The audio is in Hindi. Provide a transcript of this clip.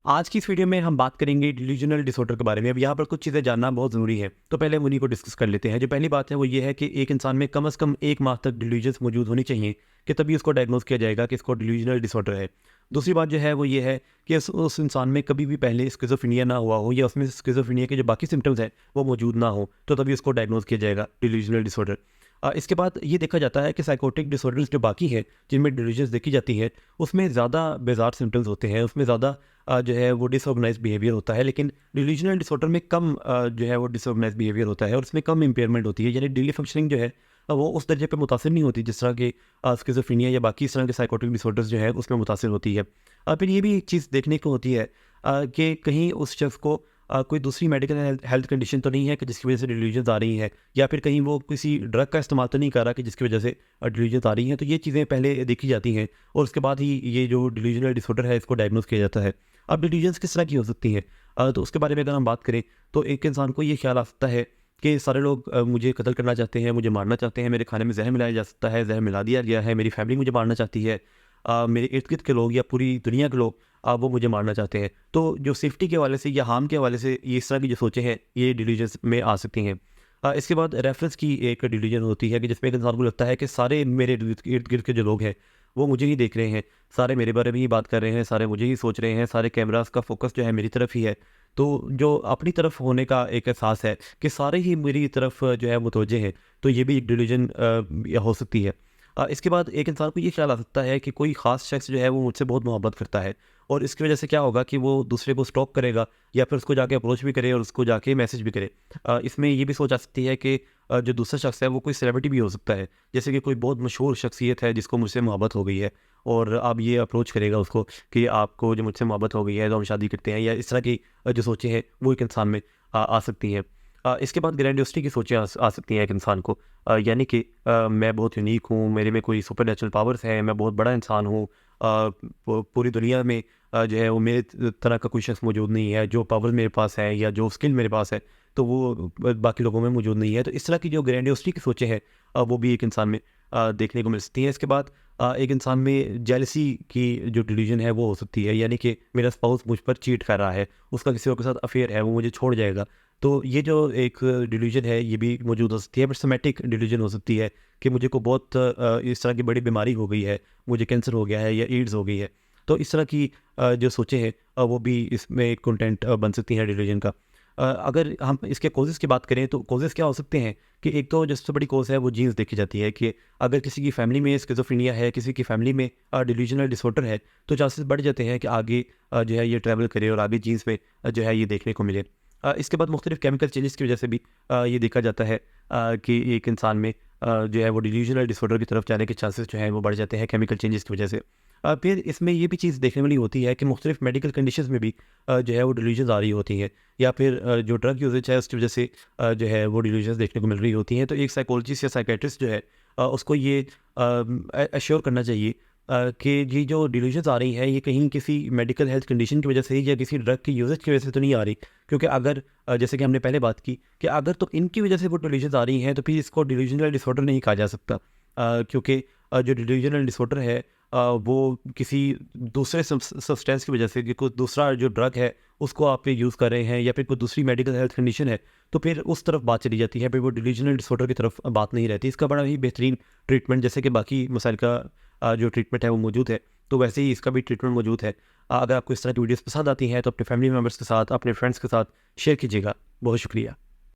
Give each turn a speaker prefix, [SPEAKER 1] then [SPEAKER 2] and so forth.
[SPEAKER 1] आज की इस वीडियो में हम बात करेंगे डिल्यूजनल डिसऑर्डर के बारे में। अब यहाँ पर कुछ चीज़ें जानना बहुत ज़रूरी है, तो पहले हम उन्हीं को डिस्कस कर लेते हैं। जो पहली बात है वो ये है कि एक इंसान में कम से कम 1 माह तक डिल्यूजन्स मौजूद होनी चाहिए कि तभी उसको डायग्नोज किया जाएगा कि इसको डिल्यूजनल डिसऑर्डर है। दूसरी बात जो है वो ये है कि उस इंसान में कभी भी पहले स्किज़ोफ्रेनिया ना हुआ हो या उसमें स्किज़ोफ्रेनिया के जो बाकी सिम्पटम्स हैं वो मौजूद ना हो, तो तभी उसको डायग्नोज किया जाएगा डिल्यूजनल डिसऑर्डर। इसके बाद ये देखा जाता है कि साइकोटिक डिसऑर्डर्स जो बाकी हैं, जिनमें डिल्यूजन्स देखी जाती है, उसमें ज़्यादा बेजार सिम्पटम्स होते हैं, उसमें ज़्यादा जो है वो डिसऑर्गेनाइज्ड बिहेवियर होता है। लेकिन डिल्यूजनल डिसऑर्डर में कम जो है वो डिसऑर्गेनाइज्ड बिहेवियर होता है और उसमें कम इम्पेयरमेंट होती है। यानी डेली फंक्शनिंग जो है वो उस दर्जे पे मुतासिर नहीं होती जिस तरह के स्किज़ोफ्रेनिया या बाकी इस तरह के साइकोटिक डिसऑर्डर्स जो है उसमें मुतासिर होती है। फिर ये भी एक चीज़ देखने को होती है कि कहीं उस शख्स को कोई दूसरी मेडिकल हेल्थ कंडीशन तो नहीं है कि जिसकी वजह से डिल्यूजन्स आ रही हैं, या फिर कहीं वो किसी ड्रग का इस्तेमाल तो नहीं कर रहा कि जिसकी वजह से डिल्यूजन्स आ रही हैं। तो ये चीज़ें पहले देखी जाती हैं और उसके बाद ही ये जो डिल्यूजनल डिसऑर्डर है इसको डायग्नोज किया जाता है। अब डिल्यूजन्स किस तरह की हो सकती हैं, तो उसके बारे में अगर हम बात करें तो एक इंसान को ये ख्याल आ सकता है कि सारे लोग मुझे कत्ल करना चाहते हैं, मुझे मारना चाहते हैं, मेरे खाने में जहर मिलाया जा सकता है, जहर मिला दिया गया है, मेरी फैमिली मुझे मारना चाहती है, मेरे इर्द गिर्द के लोग या पूरी दुनिया के लोग वो मुझे मारना चाहते हैं। तो जो सेफ्टी के हवाले से या हार्म के हवाले से ये इस तरह की जो सोचें हैं ये डिलीजन्स में आ सकती हैं। इसके बाद रेफरेंस की एक डिलीजन होती है कि जिसमें एक इंसान को लगता है कि सारे मेरे इर्द गिर्द के जो लोग हैं वो मुझे ही देख रहे हैं, सारे मेरे बारे में ही बात कर रहे हैं, सारे मुझे ही सोच रहे हैं, सारे कैमरास का फोकस जो है मेरी तरफ ही है। तो जो अपनी तरफ होने का एक एहसास है कि सारे ही मेरी तरफ जो है मुतवज्जे हैं, तो ये भी एक डिलीजन हो सकती है। इसके बाद एक इंसान को ये ख्याल आ सकता है कि कोई ख़ास शख्स जो है वो मुझसे बहुत मोहब्बत करता है और इसकी वजह से क्या होगा कि वो दूसरे को स्टॉक करेगा या फिर उसको जाके अप्रोच भी करे और उसको जाके मैसेज भी करे। इसमें ये भी सोच आ सकती है कि जो दूसरा शख्स है वो कोई सेलिब्रिटी भी हो सकता है, जैसे कि कोई बहुत मशहूर शख्सियत है जिसको मुझसे मोहब्बत हो गई है और अब ये अप्रोच करेगा उसको कि आपको जो मुझसे मोहब्बत हो गई है तो हम शादी करते हैं, या इस तरह की जो सोचें हैं वो एक इंसान में आ सकती हैं। इसके बाद ग्रैंडियोसिटी की सोचें आ सकती हैं एक इंसान को, यानी कि मैं बहुत यूनिक हूँ, मेरे में कोई सुपर नेचुरल पावर्स हैं, मैं बहुत बड़ा इंसान हूँ, पूरी दुनिया में जो है वो मेरे तरह का कोई शख्स मौजूद नहीं है, जो पावर मेरे पास है या जो स्किल मेरे पास है तो वो बाकी लोगों में मौजूद नहीं है। तो इस तरह की जो ग्रैंडियोसिटी की सोचें हैं वो भी एक इंसान में देखने को मिल सकती हैं। इसके बाद एक इंसान में जेलसी की जो डिल्यूजन है वो हो सकती है, यानी कि मेरा स्पाउस मुझ पर चीट कर रहा है, उसका किसी और के साथ अफेयर है, वो मुझे छोड़ जाएगा। तो ये जो एक डिल्यूजन है ये भी मौजूद हो सकती है। फिर सोमैटिक डिल्यूजन हो सकती है कि मुझे को बहुत इस तरह की बड़ी बीमारी हो गई है, मुझे कैंसर हो गया है या एड्स हो गई है। तो इस तरह की जो सोचें हैं वो भी इसमें एक कंटेंट बन सकती हैं डिल्यूजन का। अगर हम इसके कॉजेज़ की बात करें तो कॉजेज़ क्या हो सकते हैं कि एक तो जो सबसे बड़ी कॉज़ है वो जीन्स देखी जाती है कि अगर किसी की फैमिली में स्किज़ोफ्रेनिया है, किसी की फैमिली में डिल्यूजनल डिसऑर्डर है, तो चांसेस बढ़ जाते हैं कि आगे जो है ये ट्रैवल करे और आगे जीन्स में जो है ये देखने को मिले। इसके बाद मुख्तलिफ केमिकल चेंजेस की वजह से भी ये देखा जाता है कि एक इंसान में जो है वो डिल्यूजनल डिसऑर्डर की तरफ जाने के चांसेस जो हैं वो बढ़ जाते हैं केमिकल चेंजेस की वजह से। फिर इसमें ये भी चीज़ देखने वाली होती है कि मुख्तलिफ मेडिकल कंडीशंस में भी जो है वो डिल्यूजन्स आ रही होती हैं, या फिर जो ड्रग यूजेज है उसकी वजह से जो है वो डिल्यूजन्स देखने को मिल रही होती हैं। तो एक साइकोलॉजिस्ट या साइकेट्रिस्ट जो है उसको ये एश्योर करना चाहिए कि ये जो डिल्यूजन्स आ रही हैं ये कहीं किसी मेडिकल हेल्थ कंडीशन की वजह से या किसी ड्रग की यूजेज की वजह से तो नहीं आ रही। क्योंकि अगर जैसे कि हमने पहले बात की कि अगर तो इनकी वजह से वो डिल्यूजन्स आ रही हैं तो फिर इसको डिल्यूजनल डिसऑर्डर नहीं कहा जा सकता, क्योंकि जो डिल्यूजनल डिसऑर्डर है वो किसी दूसरे सब्सटेंस की वजह से कि कोई दूसरा जो ड्रग है उसको आप यूज़ कर रहे हैं या फिर कोई दूसरी मेडिकल हेल्थ कंडीशन है, तो फिर उस तरफ बात चली जाती है, फिर वो डिल्यूजनल डिसऑर्डर की तरफ बात नहीं रहती। इसका बड़ा ही बेहतरीन ट्रीटमेंट, जैसे कि बाकी मसाइल का जो ट्रीटमेंट है वो मौजूद है, तो वैसे ही इसका भी ट्रीटमेंट मौजूद है। अगर आपको इस तरह की वीडियोज़ पसंद आती हैं तो अपने फैमिली मेम्बर्स के साथ, अपने फ्रेंड्स के साथ शेयर कीजिएगा। बहुत शुक्रिया।